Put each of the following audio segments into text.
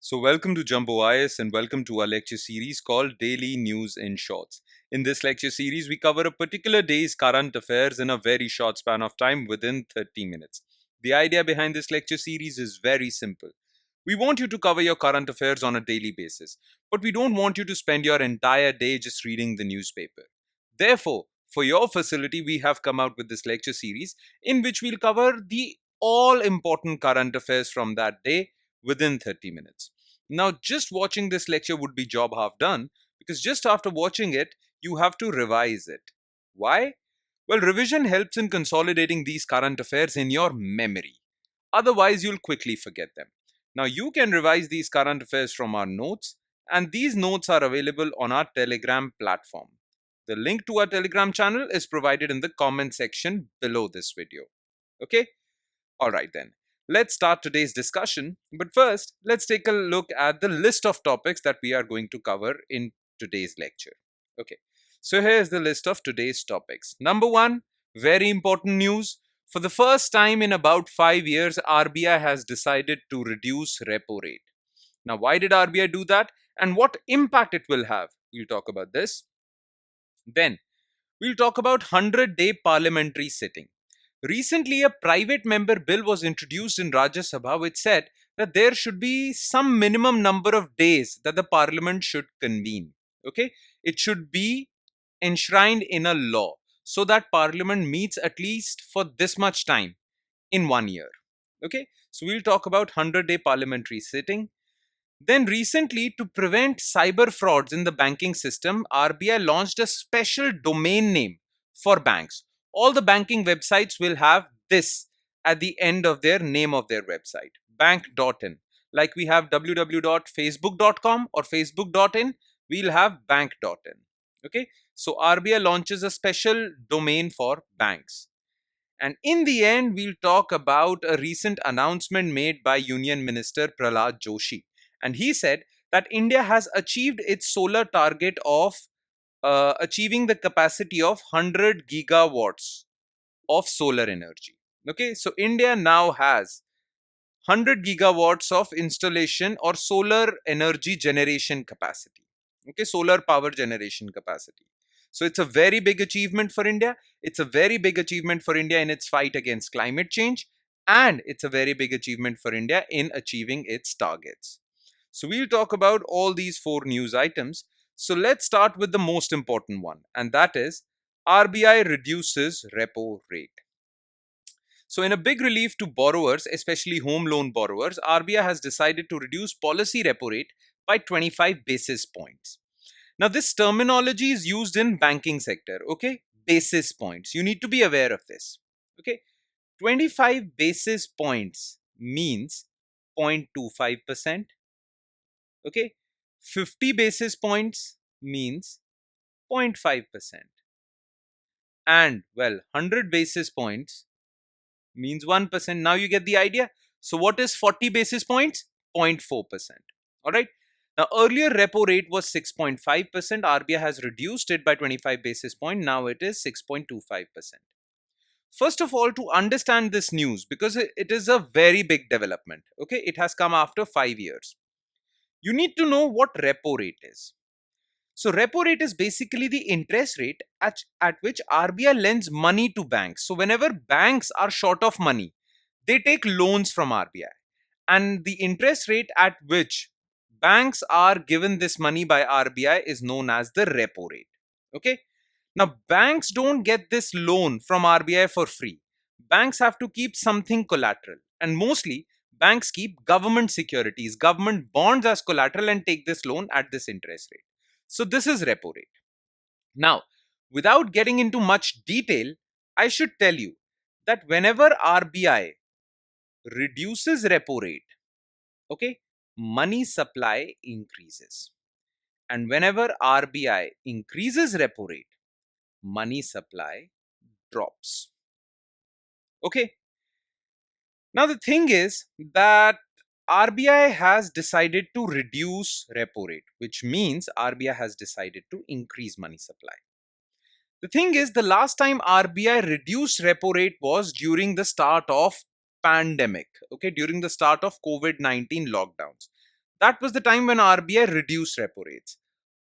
So, welcome to Jumbo IS and welcome to our lecture series called Daily News in Shorts. In this lecture series, we cover a particular day's current affairs in a very short span of time within 30 minutes. The idea behind this lecture series is very simple. We want you to cover your current affairs on a daily basis, but we don't want you to spend your entire day just reading the newspaper. Therefore, for your facility, we have come out with this lecture series in which we'll cover the all important current affairs from that day within 30 minutes. Now, just watching this lecture would be job half done because just after watching it, you have to revise it. Why? Well, revision helps in consolidating these current affairs in your memory. Otherwise, you'll quickly forget them. Now, you can revise these current affairs from our notes, and these notes are available on our Telegram platform. The link to our Telegram channel is provided in the comment section below this video. Okay? Alright then. Let's start today's discussion. But first, let's take a look at the list of topics that we are going to cover in today's lecture. Okay. So here's the list of today's topics. Number one, very important news. For the first time in about 5 years, RBI has decided to reduce repo rate. Now, why did RBI do that and what impact it will have? We'll talk about this. Then, we'll talk about 100-day parliamentary sitting. Recently, a private member bill was introduced in Rajya Sabha which said that there should be some minimum number of days that the parliament should convene. Okay, it should be enshrined in a law so that parliament meets at least for this much time in 1 year. Okay, so we'll talk about 100-day parliamentary sitting. Then recently, to prevent cyber frauds in the banking system, RBI launched a special domain name for banks. All the banking websites will have this at the end of their name of their website, bank.in. Like we have www.facebook.com or facebook.in, we'll have bank.in. Okay, so RBI launches a special domain for banks. And in the end, we'll talk about a recent announcement made by Union Minister Prahlad Joshi. And he said that India has achieved its solar target of achieving the capacity of 100 gigawatts of solar energy. Okay, so India now has 100 gigawatts of installation or solar energy generation capacity. Okay, solar power generation capacity. So it's a very big achievement for India. It's a very big achievement for India in its fight against climate change. And it's a very big achievement for India in achieving its targets. So we'll talk about all these four news items. So let's start with the most important one, and that is RBI reduces repo rate. So in a big relief to borrowers, especially home loan borrowers, RBI has decided to reduce policy repo rate by 25 basis points. Now this terminology is used in banking sector, okay? Basis points. You need to be aware of this, okay? 25 basis points means 0.25%. Okay, 50 basis points means 0.5%. And well, 100 basis points means 1%. Now you get the idea. So what is 40 basis points? 0.4%. All right. Now earlier repo rate was 6.5%. RBI has reduced it by 25 basis points. Now it is 6.25%. First of all, to understand this news, because it is a very big development. Okay, it has come after 5 years. You need to know what repo rate is. So repo rate is basically the interest rate at which RBI lends money to banks. So whenever banks are short of money, they take loans from RBI. And the interest rate at which banks are given this money by RBI is known as the repo rate. Okay. Now banks don't get this loan from RBI for free. Banks have to keep something collateral. And mostly banks keep government securities, government bonds as collateral and take this loan at this interest rate. So this is repo rate. Now, without getting into much detail, I should tell you that whenever RBI reduces repo rate, okay, money supply increases. And whenever RBI increases repo rate, money supply drops. Okay. Now the thing is that RBI has decided to reduce repo rate, which means RBI has decided to increase money supply. The thing is, the last time RBI reduced repo rate was during the start of pandemic, okay, during the start of COVID-19 lockdowns. That was the time when RBI reduced repo rates.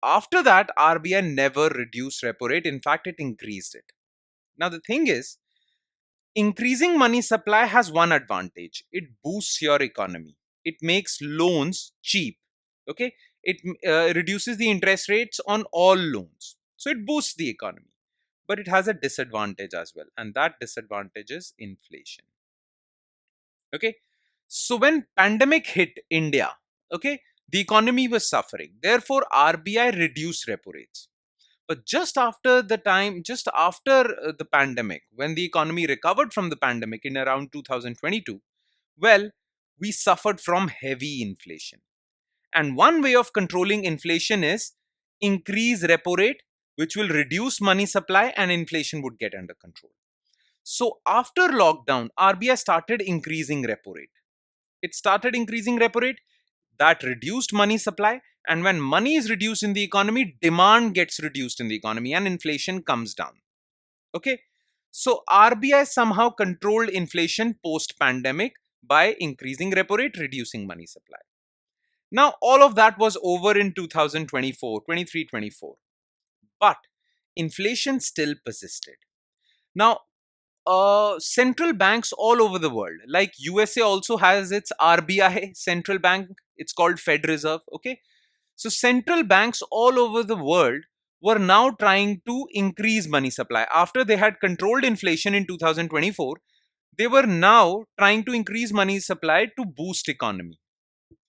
After that, RBI never reduced repo rate. In fact, it increased it. Now, the thing is, increasing money supply has one advantage. It boosts your economy. It makes loans cheap. Okay. It reduces the interest rates on all loans. So it boosts the economy. But it has a disadvantage as well. And that disadvantage is inflation. Okay. So when pandemic hit India, okay, the economy was suffering. Therefore, RBI reduced repo rates. But just after the pandemic, when the economy recovered from the pandemic in around 2022, well, we suffered from heavy inflation. And one way of controlling inflation is increase repo rate, which will reduce money supply and inflation would get under control. So after lockdown, RBI started increasing repo rate. It started increasing repo rate that reduced money supply, and when money is reduced in the economy, demand gets reduced in the economy and inflation comes down. Okay, so RBI somehow controlled inflation post pandemic by increasing repo rate, reducing money supply. Now all of that was over in 2024, 23, 24, but inflation still persisted. Now central banks all over the world, like USA also has its RBI central bank. It's called Fed Reserve. Okay, so central banks all over the world were now trying to increase money supply after they had controlled inflation in 2024. They were now trying to increase money supply to boost economy.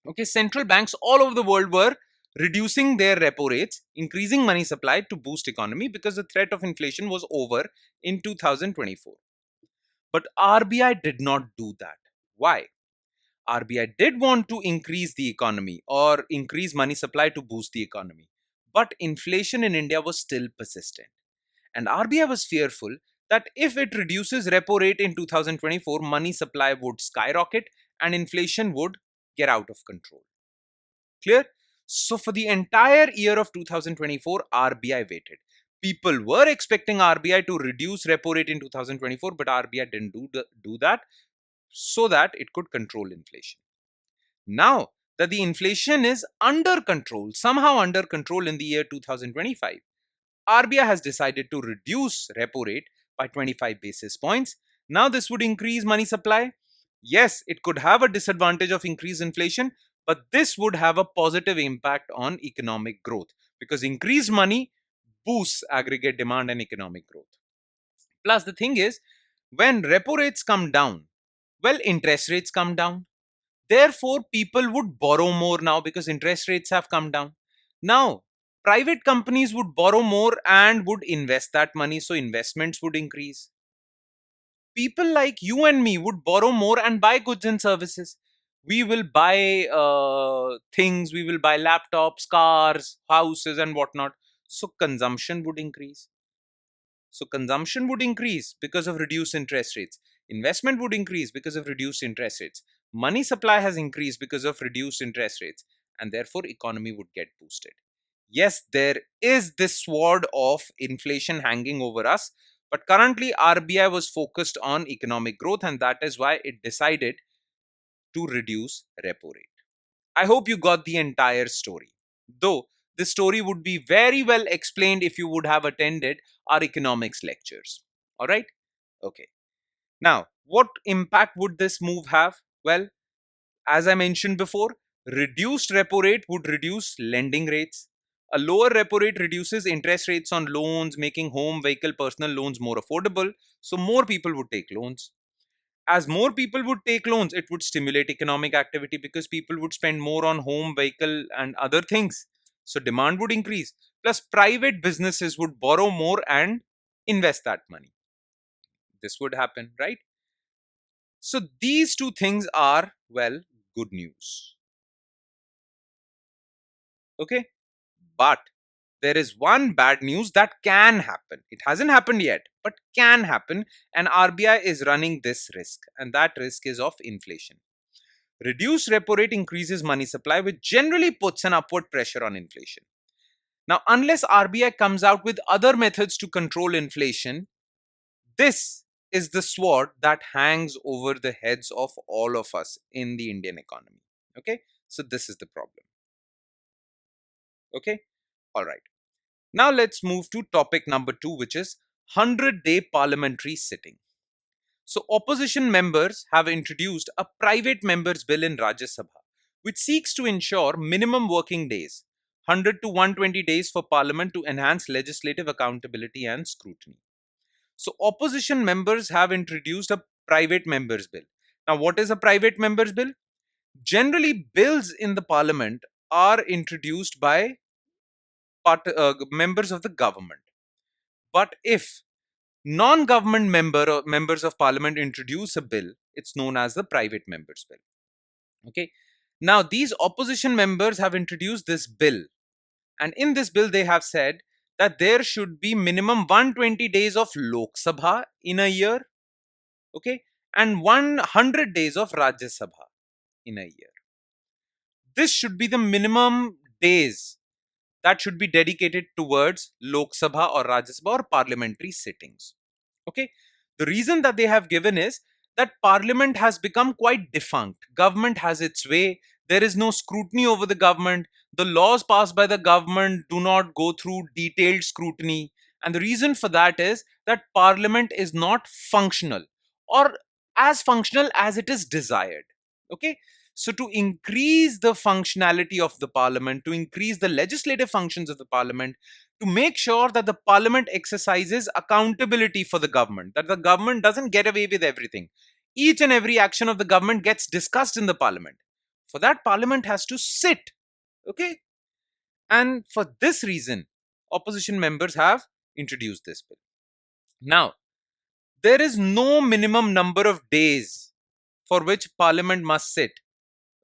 Okay, central banks all over the world were reducing their repo rates, increasing money supply to boost economy because the threat of inflation was over in 2024. But RBI did not do that. Why? RBI did want to increase the economy or increase money supply to boost the economy. But inflation in India was still persistent. And RBI was fearful that if it reduces repo rate in 2024, money supply would skyrocket and inflation would get out of control. Clear? So for the entire year of 2024, RBI waited. People were expecting RBI to reduce repo rate in 2024, but RBI didn't do that so that it could control inflation. Now that the inflation is under control, somehow under control in the year 2025, RBI has decided to reduce repo rate by 25 basis points. Now this would increase money supply. Yes, it could have a disadvantage of increased inflation, but this would have a positive impact on economic growth because increased money boosts aggregate demand and economic growth. Plus, the thing is, when repo rates come down, well, interest rates come down. Therefore, people would borrow more now because interest rates have come down. Now, private companies would borrow more and would invest that money, so investments would increase. People like you and me would borrow more and buy goods and services. We will buy things, we will buy laptops, cars, houses, and whatnot. So, consumption would increase. So consumption would increase because of reduced interest rates. Investment would increase because of reduced interest rates. Money supply has increased because of reduced interest rates, and therefore economy would get boosted. Yes, there is this sword of inflation hanging over us, but currently RBI was focused on economic growth, and that is why it decided to reduce repo rate. I hope you got the entire story. Though this story would be very well explained if you would have attended our economics lectures. All right? Okay. Now, what impact would this move have? Well, as I mentioned before, reduced repo rate would reduce lending rates. A lower repo rate reduces interest rates on loans, making home, vehicle, personal loans more affordable. So, more people would take loans. As more people would take loans, it would stimulate economic activity because people would spend more on home, vehicle, and other things. So demand would increase. Plus, private businesses would borrow more and invest that money. This would happen, right? So these two things are, well, good news. Okay. But there is one bad news that can happen. It hasn't happened yet, but can happen. And RBI is running this risk. And that risk is of inflation. Reduced repo rate increases money supply, which generally puts an upward pressure on inflation. Now, unless RBI comes out with other methods to control inflation, this is the sword that hangs over the heads of all of us in the Indian economy. Okay, So this is the problem. Okay. All right. Now let's move to topic number 2, which is 100-day parliamentary sitting. So opposition members have introduced a private members bill in Rajya Sabha, which seeks to ensure minimum working days, 100 to 120 days for parliament to enhance legislative accountability and scrutiny. So opposition members have introduced a private members bill. Now what is a private members bill? Generally, bills in the parliament are introduced by members of the government. But if non-government member or members of parliament introduce a bill, it's known as the private members bill. Okay. Now these opposition members have introduced this bill, and in this bill they have said that there should be minimum 120 days of Lok Sabha in a year, okay, and 100 days of Rajya Sabha in a year. This should be the minimum days that should be dedicated towards Lok Sabha or Rajya Sabha or parliamentary sittings. Okay. The reason that they have given is that parliament has become quite defunct. Government has its way. There is no scrutiny over the government. The laws passed by the government do not go through detailed scrutiny. And the reason for that is that parliament is not functional, or as functional as it is desired. Okay. So to increase the functionality of the parliament, to increase the legislative functions of the parliament, to make sure that the parliament exercises accountability for the government, that the government doesn't get away with everything. Each and every action of the government gets discussed in the parliament. For that, parliament has to sit. Okay. And for this reason, opposition members have introduced this bill. Now, there is no minimum number of days for which parliament must sit.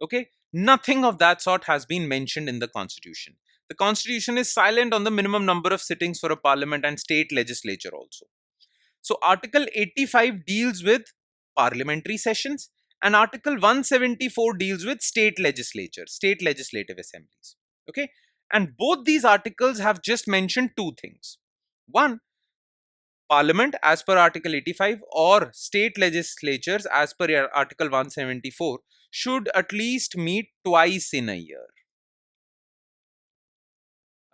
Okay. Nothing of that sort has been mentioned in the constitution. The constitution is silent on the minimum number of sittings for a parliament and state legislature also. So Article 85 deals with parliamentary sessions, and Article 174 deals with state legislatures, state legislative assemblies. Okay. And both these articles have just mentioned two things. One, parliament as per Article 85 or state legislatures as per Article 174 should at least meet twice in a year.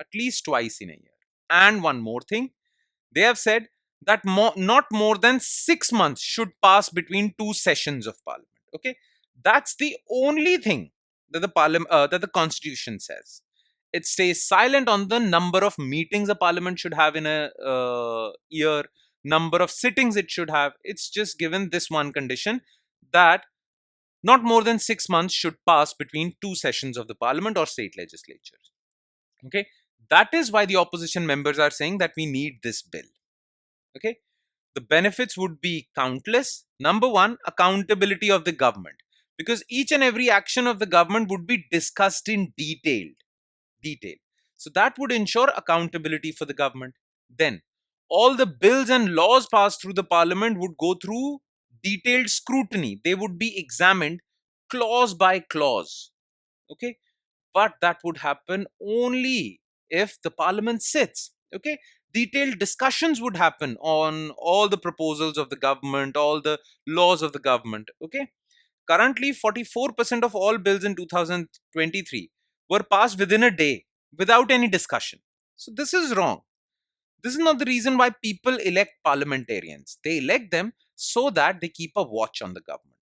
At least twice in a year. And one more thing, they have said that not more than 6 months should pass between two sessions of parliament. Okay, that's the only thing that the constitution says. It stays silent on the number of meetings a parliament should have in a year, number of sittings it should have. It's just given this one condition, that not more than 6 months should pass between two sessions of the parliament or state legislatures. Okay, that is why the opposition members are saying that we need this bill. Okay, the benefits would be countless. Number one, accountability of the government, because each and every action of the government would be discussed in detail. So that would ensure accountability for the government. Then all the bills and laws passed through the parliament would go through detailed scrutiny. They would be examined clause by clause. Okay, but that would happen only if the parliament sits. Okay, detailed discussions would happen on all the proposals of the government, all the laws of the government. Okay, currently 44% of all bills in 2023 were passed within a day without any discussion. So this is wrong. This is not the reason why people elect parliamentarians. They elect them so that they keep a watch on the government.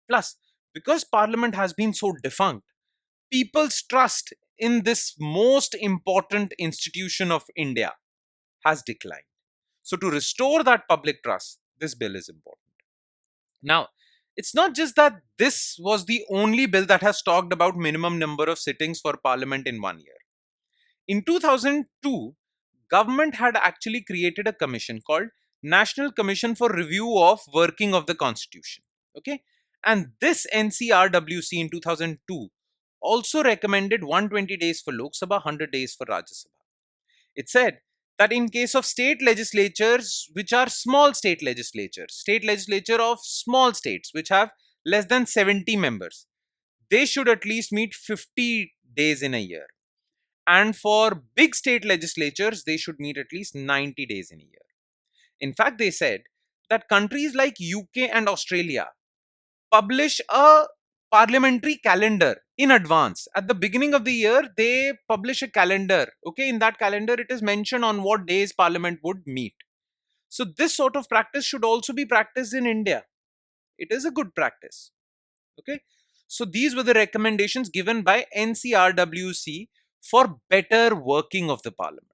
Plus, because parliament has been so defunct, people's trust in this most important institution of India has declined. So, to restore that public trust, this bill is important. Now, it's not just that this was the only bill that has talked about minimum number of sittings for parliament in 1 year. In 2002, government had actually created a commission called National Commission for Review of Working of the Constitution. Okay, and this NCRWC in 2002 also recommended 120 days for Lok Sabha, 100 days for Rajya Sabha. It said that in case of state legislatures, which are small state legislature of small states which have less than 70 members, they should at least meet 50 days in a year. And for big state legislatures, they should meet at least 90 days in a year. In fact, they said that countries like UK and Australia publish a parliamentary calendar in advance. At the beginning of the year, they publish a calendar. Okay, in that calendar, it is mentioned on what days Parliament would meet. So this sort of practice should also be practiced in India. It is a good practice. Okay, so these were the recommendations given by NCRWC for better working of the Parliament.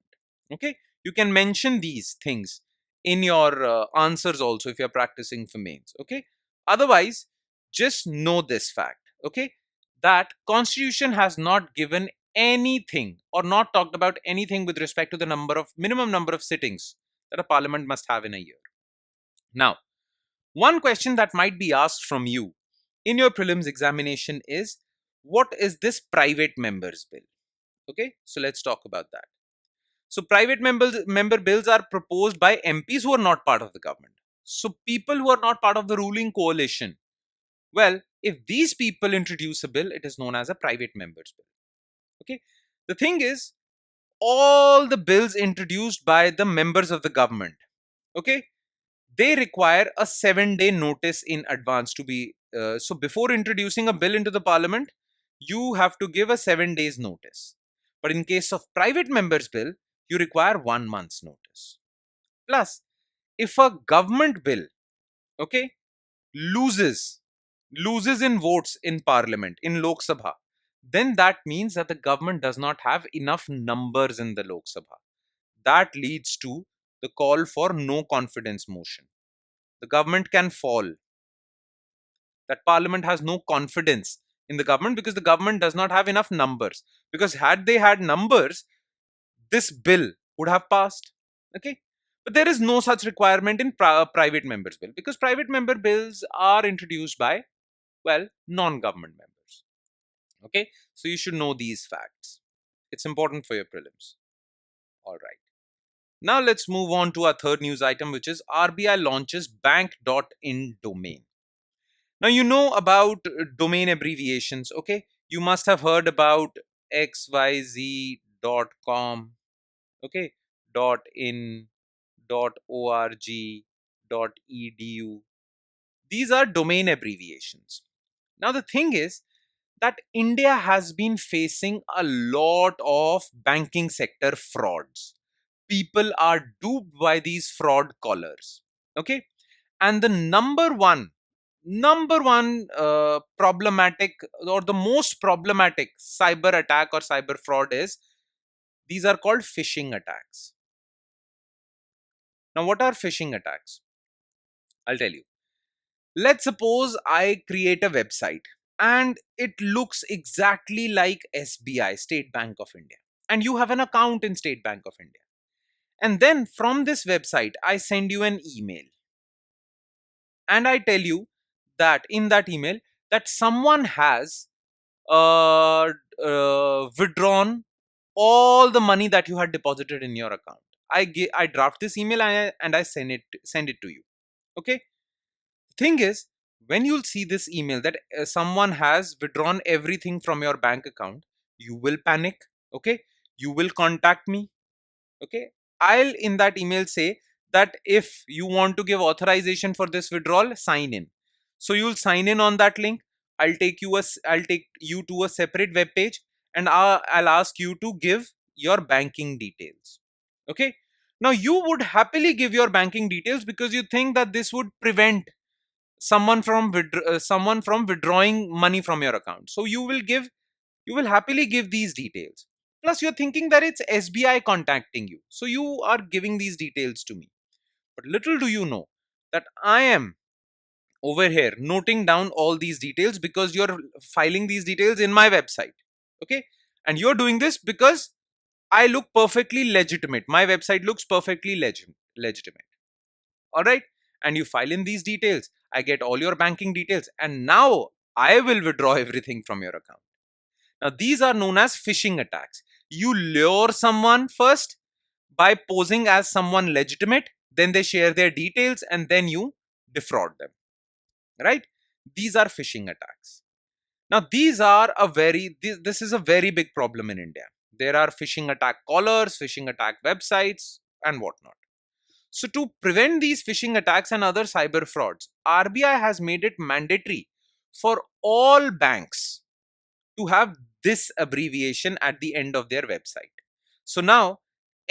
Okay, you can mention these things in your answers also if you're practicing for mains. Okay, otherwise just know this fact. Okay, that Constitution has not given anything or not talked about anything with respect to the minimum number of sittings that a Parliament must have in a year. Now, one question that might be asked from you in your prelims examination is, what is this private members bill? Okay, so let's talk about that. So private member bills are proposed by MPs who are not part of the government. So people who are not part of the ruling coalition. Well, if these people introduce a bill, it is known as a private members bill. Okay, the thing is, all the bills introduced by the members of the government, okay, they require a 7-day notice in advance to be so before introducing a bill into the parliament, you have to give a 7 days notice. But in case of private members bill, you require 1 month's notice. Plus, if a government bill, okay, loses in votes in parliament, in Lok Sabha, then that means that the government does not have enough numbers in the Lok Sabha. That leads to the call for no confidence motion. The government can fall. That parliament has no confidence in the government because the government does not have enough numbers. Because had they had numbers, this bill would have passed. Okay. But there is no such requirement in private members bill, because private member bills are introduced by, well, non-government members. Okay. So you should know these facts. It's important for your prelims. All right. Now let's move on to our third news item, which is RBI launches bank.in domain. Now you know about domain abbreviations, okay? You must have heard about xyz.com, okay? .in, .org, .edu. These are domain abbreviations. Now the thing is that India has been facing a lot of banking sector frauds. People are duped by these fraud callers, okay? And the number one problematic, or the most problematic cyber attack or cyber fraud is, these are called phishing attacks. Now what are phishing attacks? I'll tell you. Let's suppose I create a website and it looks exactly like SBI, State Bank of India, and you have an account in State Bank of India. And then from this website I send you an email and I tell you that in that email that someone has withdrawn all the money that you had deposited in your account. I draft this email and I send it to you. Okay. Thing is, when you'll see this email that someone has withdrawn everything from your bank account, you will panic. Okay. You will contact me. Okay. I'll in that email say that if you want to give authorization for this withdrawal, sign in. So you'll sign in on that link. I'll take you to a separate web page and I'll ask you to give your banking details. Okay. Now you would happily give your banking details because you think that this would prevent someone from withdrawing money from your account. So you will happily give these details. Plus, you're thinking that it's SBI contacting you. So you are giving these details to me. But little do you know that I am over here noting down all these details because you're filing these details in my website. Okay. And you're doing this because I look perfectly legitimate. My website looks perfectly legitimate. All right. And you file in these details. I get all your banking details. And now I will withdraw everything from your account. Now, these are known as phishing attacks. You lure someone first by posing as someone legitimate, then they share their details, and then you defraud them. Right? These are phishing attacks. Now, this is a very big problem in India. There are phishing attack callers, phishing attack websites, and whatnot. So, to prevent these phishing attacks and other cyber frauds, RBI has made it mandatory for all banks to have this abbreviation at the end of their website. So now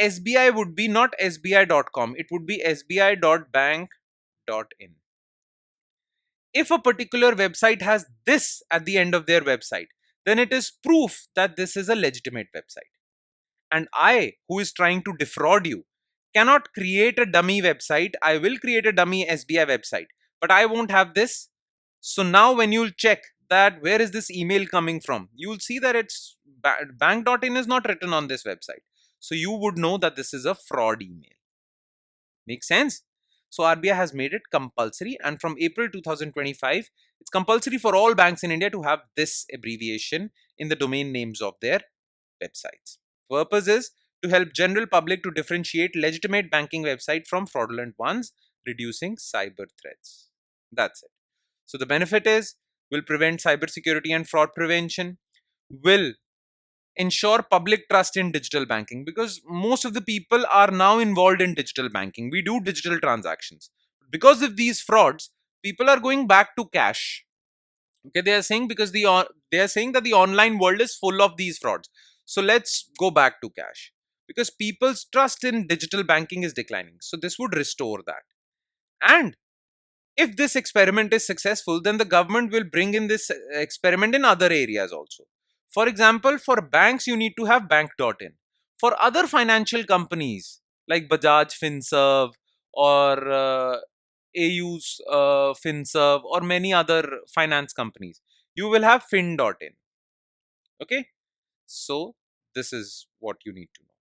SBI would be not sbi.com, it would be sbi.bank.in. If a particular website has this at the end of their website, then it is proof that this is a legitimate website. And I, who is trying to defraud you, cannot create a dummy website. I will create a dummy SBI website, but I won't have this. So now when you'll check that where is this email coming from, you'll see that it's bank.in is not written on this website. So you would know that this is a fraud email. Make sense? So RBI has made it compulsory, and from April 2025, it's compulsory for all banks in India to have this abbreviation in the domain names of their websites. Purpose is to help general public to differentiate legitimate banking website from fraudulent ones, reducing cyber threats. That's it. So the benefit is will prevent cybersecurity and fraud prevention, will ensure public trust in digital banking, because most of the people are now involved in digital banking. We do digital transactions. Because of these frauds, people are going back to cash. Okay, they are saying because they are saying that the online world is full of these frauds. So let's go back to cash because people's trust in digital banking is declining. So this would restore that. And if this experiment is successful, then the government will bring in this experiment in other areas also. For example, for banks, you need to have bank.in. For other financial companies like Bajaj FinServe or AU's FinServe or many other finance companies, you will have fin.in. Okay, so this is what you need to know.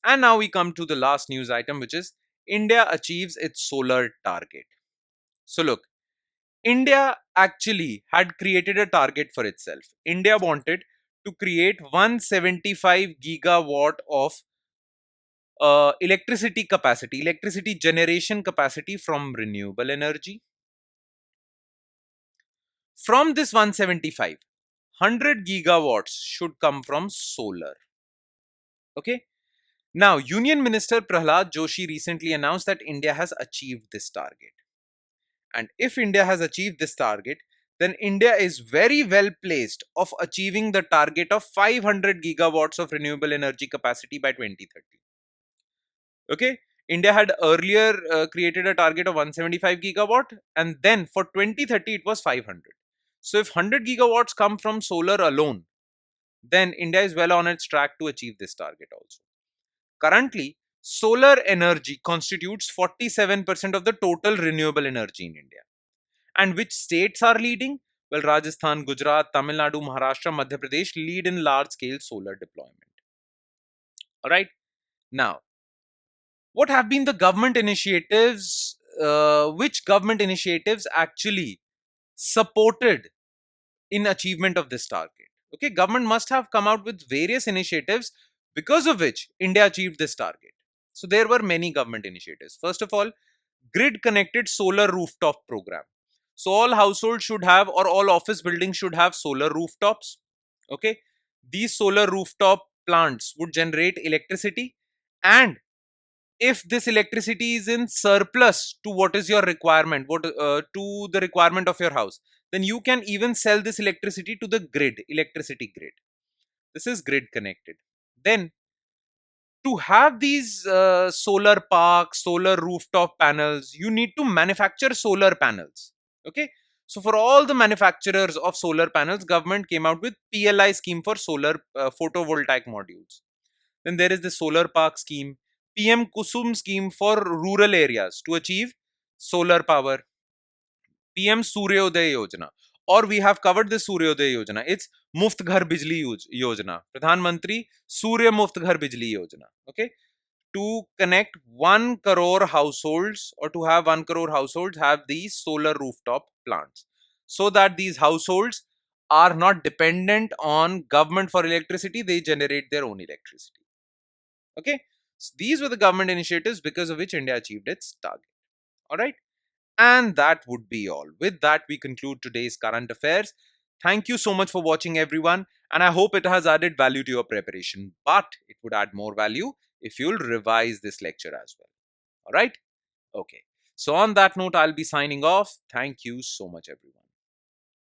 And now we come to the last news item, which is India achieves its solar target. So look, India actually had created a target for itself. India wanted to create 175 gigawatt of electricity generation capacity from renewable energy. From this 175, 100 gigawatts should come from solar. Okay. Now, Union Minister Prahlad Joshi recently announced that India has achieved this target. And if India has achieved this target, then India is very well placed of achieving the target of 500 gigawatts of renewable energy capacity by 2030. Okay, India had earlier created a target of 175 gigawatt, and then for 2030 it was 500. So if 100 gigawatts come from solar alone, then India is well on its track to achieve this target also. Currently, solar energy constitutes 47% of the total renewable energy in India. And which states are leading? Well, Rajasthan, Gujarat, Tamil Nadu, Maharashtra, Madhya Pradesh lead in large-scale solar deployment. All right. Now, what have been the government initiatives? Which government initiatives actually supported in achievement of this target? Okay, government must have come out with various initiatives because of which India achieved this target. So there were many government initiatives. First of all, grid connected solar rooftop program. So all households should have, or all office buildings should have solar rooftops. Okay, these solar rooftop plants would generate electricity, and if this electricity is in surplus to what is your requirement, to the requirement of your house, then you can even sell this electricity to the electricity grid. This is grid connected. Then to have these solar parks, solar rooftop panels, you need to manufacture solar panels. Okay, so for all the manufacturers of solar panels, government came out with PLI scheme for solar photovoltaic modules. Then there is the solar park scheme, PM Kusum scheme for rural areas to achieve solar power, PM Suryodaya Yojana, or we have covered the Suryodaya Yojana. It's Muft Ghar Bijli Yojana, Pradhan Mantri Surya Muft Ghar Bijli Yojana. Okay, to connect 1 crore households, or to have 1 crore households have these solar rooftop plants, so that these households are not dependent on government for electricity, they generate their own electricity. Okay, so these were the government initiatives because of which India achieved its target. All right, and that would be all. With that, we conclude today's current affairs. Thank you so much for watching, everyone, and I hope it has added value to your preparation. But it would add more value if you'll revise this lecture as well. All right, okay. So on that note, I'll be signing off. Thank you so much, everyone.